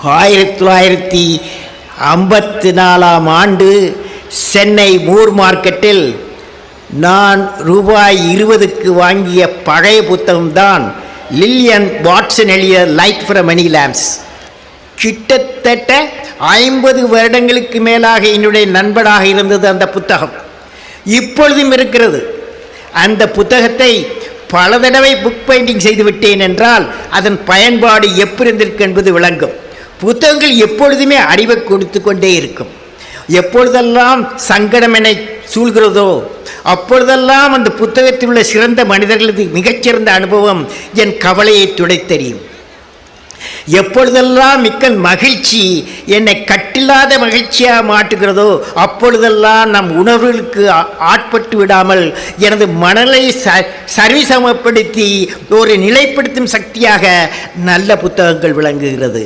1954 ஆண்டு சென்னை மூர் மார்க்கெட்டில் நான் ரூபாய் 20க்கு வாங்கிய பழைய புத்தகம்தான் லில்லியன் வாட்சன் எழுதிய லைட் ஃப்ரம் மணி லேம்ப்ஸ். கிட்டத்தட்ட 50 வருடங்களுக்கு மேலாக என்னுடைய நண்பனாக இருந்தது அந்த புத்தகம். இப்பொழுதும் இருக்கிறது. அந்த புத்தகத்தை பல தடவை புக் பைண்டிங் செய்து விட்டேன் என்றால் அதன் பயன்பாடு எப்படி இருந்திருக்கு என்பது விளங்கும். புத்தகங்கள் எப்பொழுதுமே அறிவை கொடுத்து கொண்டே இருக்கும். எப்பொழுதெல்லாம் சங்கடம் என்னை சூழ்கிறதோ அப்பொழுதெல்லாம் அந்த புத்தகத்தில் உள்ள சிறந்த மனிதர்களது மிகச்சிறந்த அனுபவம் என் கவலையை துடைத்தெறியும். எப்பொழுதெல்லாம் மிக்க மகிழ்ச்சி என்னை கட்டில்லாத மகிழ்ச்சியாக மாற்றுகிறதோ அப்பொழுதெல்லாம் நம் உணர்வுகளுக்கு ஆட்பட்டு விடாமல் எனது மனதை சரிசமப்படுத்தி ஒரு நிலைப்படுத்தும் சக்தியாக நல்ல புத்தகங்கள் விளங்குகிறது.